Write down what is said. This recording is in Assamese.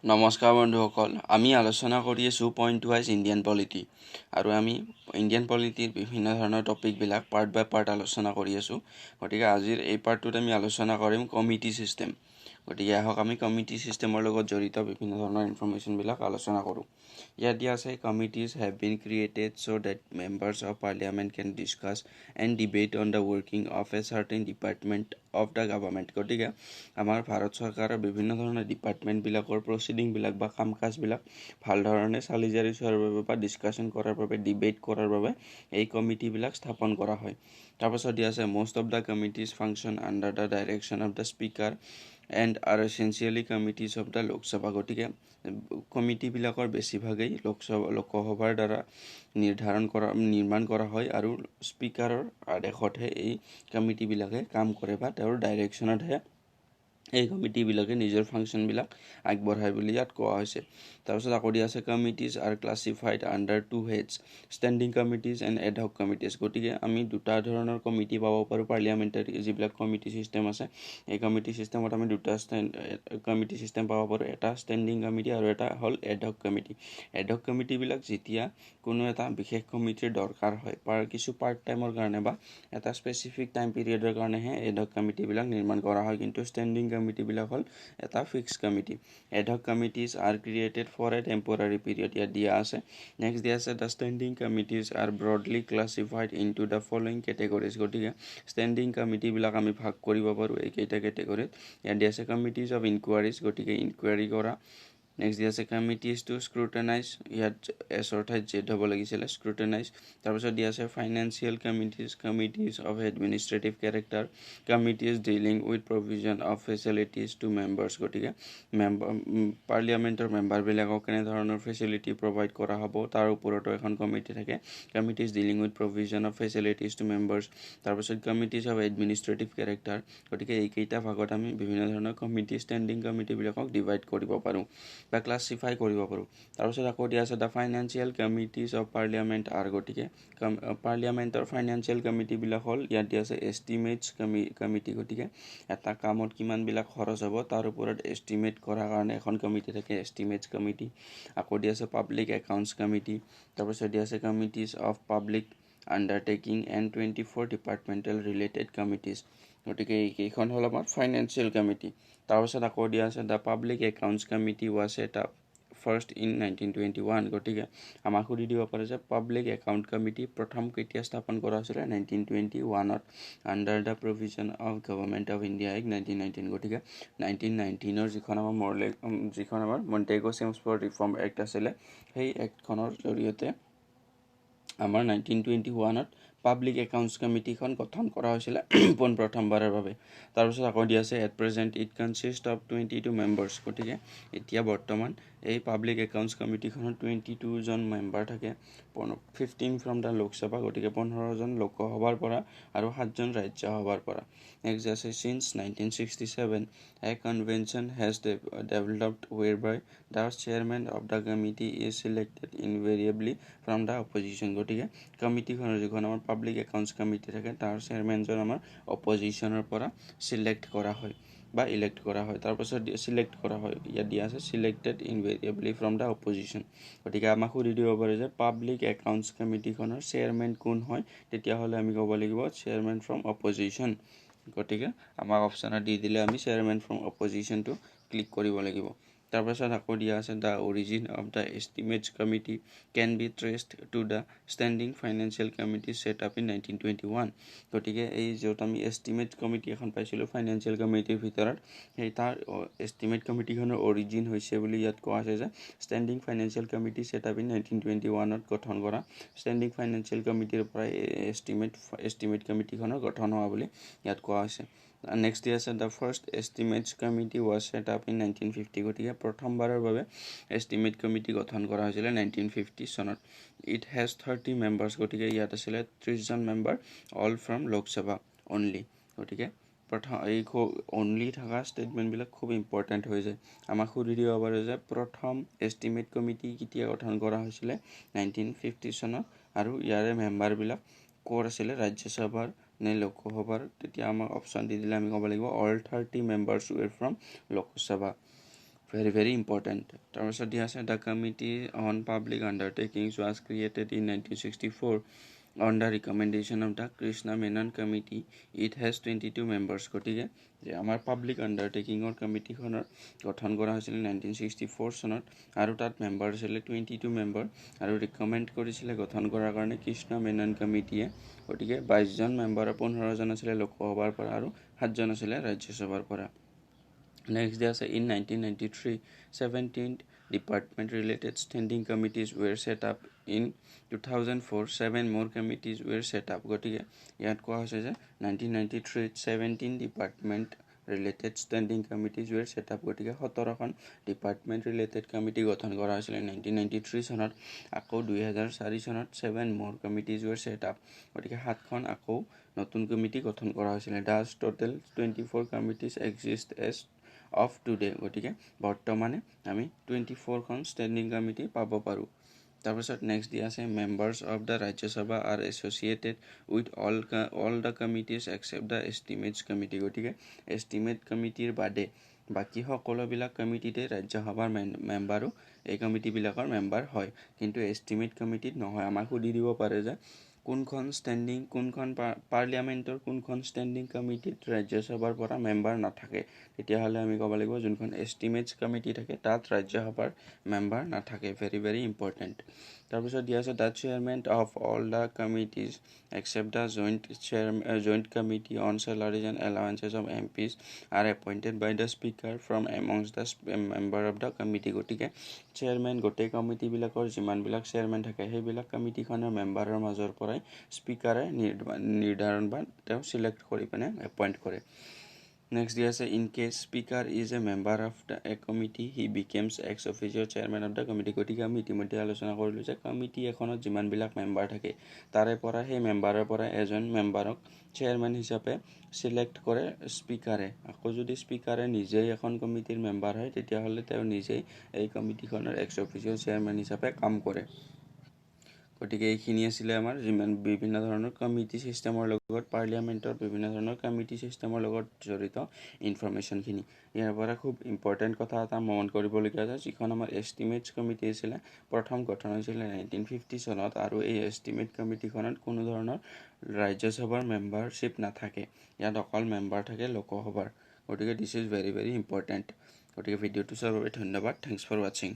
নমস্কাৰ বন্ধুসকল, আমি আলোচনা কৰি আছোঁ পইণ্ট ৱাইজ ইণ্ডিয়ান পলিটি আৰু আমি ইণ্ডিয়ান পলিটিৰ বিভিন্ন ধৰণৰ টপিকবিলাক পাৰ্ট বাই পাৰ্ট আলোচনা কৰি আছোঁ। গতিকে আজিৰ এই পাৰ্টটোত আমি আলোচনা কৰিম কমিটি ছিষ্টেম। গতিকে আহক আমি কমিটি ছিষ্টেমৰ লগত জড়িত বিভিন্ন ধৰণৰ ইনফৰ্মেশ্যনবিলাক আলোচনা কৰোঁ। ইয়াত দিয়া আছে committees have been created so' that members of parliament can discuss and debate on the working of a certain department of the government. গতিকে আমাৰ ভাৰত চৰকাৰৰ বিভিন্ন ধৰণৰ ডিপাৰ্টমেণ্টবিলাকৰ প্ৰচিডিংবিলাক বা কাম কাজবিলাক ভাল ধৰণে চালি জাৰি চোৱাৰ বাবে বা ডিছকাশ্যন কৰাৰ বাবে ডিবেট কৰাৰ বাবে এই কমিটিবিলাক স্থাপন কৰা হয়। তাৰপাছত দিয়া আছে most of the committees function under the direction of the speaker and are essentially committees of the Lok Sabha। গতিকে কমিটিবিলাকৰ বেছিভাগেই লোকসভাৰ দ্বাৰা নিৰ্মাণ কৰা হয় আৰু স্পীকাৰৰ আদেশতহে এই কমিটিবিলাকে কাম কৰে বা তেওঁৰ ডাইৰেকশ্যনতহে এই কমিটিবিলাকে নিজৰ ফাংচনবিলাক আগবঢ়ায় বুলি ইয়াত কোৱা হৈছে। তাৰপিছত আকৌ দিয়া আছে committees are classified under two heads, standing committees and ad hoc committees. গতিকে আমি দুটা ধৰণৰ কমিটি পাব পাৰোঁ পাৰ্লিয়ামেণ্টাৰী যিবিলাক কমিটি ছিষ্টেম আছে। এই কমিটি ছিষ্টেমত আমি দুটা কমিটি ছিষ্টেম পাব পাৰোঁ, এটা ষ্টেণ্ডিং কমিটি আৰু এটা হ'ল এডহক কমিটি। এডহক কমিটিবিলাক যেতিয়া কোনো এটা বিশেষ কমিটিৰ দৰকাৰ হয় কিছু পাৰ্ট টাইমৰ কাৰণে বা এটা স্পেচিফিক টাইম পিৰিয়ডৰ কাৰণেহে এডহক কমিটিবিলাক নিৰ্মাণ কৰা হয়, কিন্তু ষ্টেণ্ডিং কমিটিবিলাক হ'ল এটা fix committee. Ad hoc committees are created for a temporary period, ইয়াত দিয়া আছে। নেক্সট দিয়া আছে the standing committees are broadly classified into the following categories. গতিকে ষ্টেণ্ডিং কমিটিবিলাক আমি ভাগ কৰিব পাৰোঁ এইকেইটা কেটেগৰীত। ইয়াত দিয়া আছে কমিটিজ অফ ইনকুৱাৰিজ, গতিকে ইনকুৱাৰী কৰা। নেক্সট দিয়া আছে কমিটিজ টু স্ক্ৰুটেনাইজ, ইয়াত এছৰ ঠাইত জেড হ'ব লাগিছিলে, স্ক্ৰুটেনাইজ। তাৰপিছত দিয়া আছে financial committees, committees of administrative character, committees dealing with provision of facilities to members. গতিকে পাৰ্লিয়ামেণ্টৰ মেম্বাৰবিলাকক কেনেধৰণৰ ফেচিলিটি প্ৰভাইড কৰা হ'ব তাৰ ওপৰতো এখন কমিটি থাকে, committees dealing with provision of facilities to members. তাৰপিছত কমিটিজ অফ এডমিনিষ্ট্ৰেটিভ কেৰেক্টাৰ। গতিকে এইকেইটা ভাগত আমি বিভিন্ন ধৰণৰ কমিটি ষ্টেণ্ডিং কমিটিবিলাকক ডিভাইড কৰিব পাৰোঁ বা ক্লাছিফাই কৰিব পাৰোঁ। তাৰপিছত আকৌ দিয়া আছে the financial committees of parliament R. গতিকে পাৰ্লিয়ামেণ্টৰ ফাইনেন্সিয়েল কমিটিবিলাক হ'ল ইয়াত দিয়া আছে এষ্টিমেটছ কমিটি। গতিকে এটা কামত কিমানবিলাক খৰচ হ'ব তাৰ ওপৰত এষ্টিমেট কৰাৰ কাৰণে এখন কমিটি থাকে, এষ্টিমেটছ কমিটি। আকৌ দিয়া আছে পাব্লিক একাউণ্টছ কমিটি। তাৰপিছত দিয়া আছে committees of public undertaking and 24 departmental related committees. গতিকে এইকেইখন হ'ল আমাৰ ফাইনেন্সিয়েল কমিটি। তাৰপিছত আকৌ দিয়া আছে the public accounts committee was set up first in 1921। গতিকে আমাক সুধি দিব পাৰে যে পাব্লিক একাউণ্ট কমিটি প্ৰথম কেতিয়া স্থাপন কৰা হৈছিলে, 1921ত, under the provision of government of India act 1919। গতিকে 1919ৰ যিখন আমাৰ মণ্টেগো চেমছফৰ্ড ৰিফৰ্ম এক্ট আছিলে, সেই এক্টখনৰ জৰিয়তে আমাৰ 1921ত পাব্লিক একাউণ্টছ কমিটিখন গঠন কৰা হৈছিলে পোনপ্ৰথমবাৰৰ বাবে। তাৰপিছত আকৌ দিয়া আছে at present it consist of 22 members. গতিকে এতিয়া বৰ্তমান এই পাব্লিক একাউণ্টছ কমিটিখনত 22জন মেম্বাৰ থাকে, 15 ফ্ৰম দ্য লোকসভা। গতিকে 15জন লোকসভাৰ পৰা আৰু 7জন ৰাজ্যসভাৰ পৰা। নেক্সট আছে since 1967 a convention has developed whereby the chairman of the committee is selected invariably from the opposition. গতিকে কমিটিখনৰ যিখন আমাৰ পাব্লিক একাউণ্টছ কমিটি থাকে তাৰ চেয়াৰমেনজন আমাৰ অপজিশ্যনৰ পৰা চিলেক্ট কৰা হয় বা ইলেক্ট কৰা হয়। তাৰপাছত চিলেক্ট কৰা হয়, ইয়াত দিয়া আছে selected invariably from the opposition. গতিকে আমাক সুধি দিব পাৰে যে পাব্লিক একাউণ্টছ কমিটিখনৰ চেয়াৰমেন কোন হয়, তেতিয়াহ'লে আমি ক'ব লাগিব চেয়াৰমেন ফ্ৰম অপজিশ্যন। গতিকে আমাক অপশ্যনত দি দিলে আমি চেয়াৰমেন ফ্ৰম অপজিশ্যনটো ক্লিক কৰিব লাগিব। তাৰপাছত আকৌ দিয়া আছে the origin of the estimates committee can be traced to the standing financial committee set up in 1921। গতিকে এই য'ত আমি এষ্টিমেট কমিটি এখন পাইছিলোঁ ফাইনেন্সিয়েল কমিটিৰ ভিতৰত, সেই তাৰ এষ্টিমেট কমিটিখনৰ অৰিজিন হৈছে বুলি ইয়াত কোৱা আছে যে standing financial committee set up in 1921ত গঠন কৰা ষ্টেণ্ডিং ফাইনেন্সিয়েল কমিটিৰ পৰাই এষ্টিমেট কমিটিখনৰ গঠন হোৱা বুলি ইয়াত কোৱা হৈছে। নেক্সট দিয়া আছে the first estimates committee was set up in 1950। গতিকে প্ৰথমবাৰৰ বাবে এষ্টিমেট কমিটি গঠন কৰা হৈছিলে 1950 চনত। It has 30 members. গতিকে ইয়াত আছিলে 30জন member, all from Lok Sabha only. গতিকে এই অনলি থকা ষ্টেটমেণ্টবিলাক খুব ইম্পৰ্টেণ্ট হৈ যায়। আমাক সুধি দিব পাৰে যে প্ৰথম এষ্টিমেট কমিটি কেতিয়া গঠন কৰা হৈছিলে, 1950 চনত, আৰু ইয়াৰে মেম্বাৰবিলাক ক'ৰ আছিলে, ৰাজ্যসভাৰ নে লোকসভাৰ। তেতিয়া আমাক অপশ্যন দি দিলে আমি ক'ব লাগিব all 30 members were from Lok Sabha. very important. তাৰপিছত দিয়া আছে the committee on public undertakings was created in 1964 on the recommendation of the Krishna Menon Committee. It has 22 members. গতিকে যে আমাৰ পাব্লিক আণ্ডাৰটেকিঙৰ কমিটিখনৰ গঠন কৰা হৈছিল 1964 চনত আৰু তাত মেম্বাৰ আছিলে 22 মেম্বাৰ আৰু ৰিকমেণ্ড কৰিছিলে গঠন কৰাৰ কাৰণে কৃষ্ণ মেনন কমিটিয়ে। গতিকে 22জন মেম্বাৰৰ 15জন আছিলে লোকসভাৰ পৰা আৰু 7জন আছিলে ৰাজ্যসভাৰ পৰা। Next day in 1993, 17 department-related standing committees were set up. In 2004, 7 more committees were set up. গতিকে ইয়াত কোৱা হৈছে যে 1993 17 department-related standing committees were set up. গতিকে 17খন department-related committee গঠন কৰা হৈছিল 1993 চনত। আকৌ 2004 চনত 7 more committees were set up. গতিকে 7খন আকৌ নতুন কমিটি গঠন কৰা হৈছিল। Thus total 24 committees exist as of today. গতিকে বৰ্তমানে আমি 24খন ষ্টেণ্ডিং কমিটি পাব পাৰোঁ। তাৰপিছত নেক্সট দিয়া আছে members of the Rajya Sabha are associated with all the committees except the estimates committee. গতিকে এষ্টিমেট কমিটিৰ বাদে বাকী সকলোবিলাক কমিটিতে ৰাজ্যসভাৰ মেম্বাৰো এই কমিটিবিলাকৰ মেম্বাৰ হয়, কিন্তু এষ্টিমেট কমিটিত নহয়। আমাক সুধি দিব পাৰে যে কোনখন পাৰ্লিয়ামেণ্টৰ কোনখন ষ্টেণ্ডিং কমিটিত ৰাজ্যসভাৰ পৰা মেম্বাৰ নাথাকে, তেতিয়াহ'লে আমি ক'ব লাগিব যোনখন এষ্টিমেটছ কমিটি থাকে তাত ৰাজ্যসভাৰ মেম্বাৰ নাথাকে। Very important. তাৰপিছত দিয়া আছে the chairman of all the committees except the joint committee on salaries and allowances of MPs are appointed by the speaker from amongst the member of the committee. গতিকে চেয়াৰমেন গোটেই কমিটিবিলাকৰ যিমানবিলাক চেয়াৰমেন থাকে সেইবিলাক কমিটিখনৰ মেম্বাৰৰ মাজৰ পৰাই স্পীকাৰে নিৰ্ধাৰণ বা তেওঁ চিলেক্ট কৰি পিনে এপইণ্ট কৰে। নেক্সট দিয়া আছে in case speaker is a member of the a committee he becomes ex officio chairman of the committee. গতিকে আমি ইতিমধ্যে আলোচনা কৰিলোঁ যে কমিটি এখনত যিমানবিলাক মেম্বাৰ থাকে তাৰে পৰা সেই মেম্বাৰৰ পৰা এজন মেম্বাৰক চেয়াৰমেন হিচাপে চিলেক্ট কৰে স্পীকাৰে। আকৌ যদি স্পীকাৰে নিজেই এখন কমিটিৰ মেম্বাৰ হয় তেতিয়াহ'লে তেওঁ নিজেই এই কমিটিখনৰ এক্স অফিচিয়েল চেয়াৰমেন হিচাপে কাম কৰে। গতিকে এইখিনি আছিলে আমাৰ যিমান বিভিন্ন ধৰণৰ কমিটি ছিষ্টেমৰ লগত পাৰ্লিয়ামেণ্টৰ বিভিন্ন ধৰণৰ কমিটি ছিষ্টেমৰ লগত জড়িত ইনফৰ্মেশ্যনখিনি। ইয়াৰ পৰা খুব ইম্পৰ্টেণ্ট কথা এটা মন কৰিবলগীয়া আছে, যিখন আমাৰ এষ্টিমেটছ কমিটি আছিলে প্ৰথম গঠন হৈছিলে 1950 চনত আৰু এই এষ্টিমেট কমিটিখনত কোনো ধৰণৰ ৰাজ্যসভাৰ মেম্বাৰশ্বিপ নাথাকে, ইয়াত অকল মেম্বাৰ থাকে লোকসভাৰ। গতিকে দিছ ইজ ভেৰি ইম্পৰ্টেণ্ট। গতিকে ভিডিঅ'টো চোৱাৰ বাবে ধন্যবাদ। থেংকছ ফৰ ৱাচিং।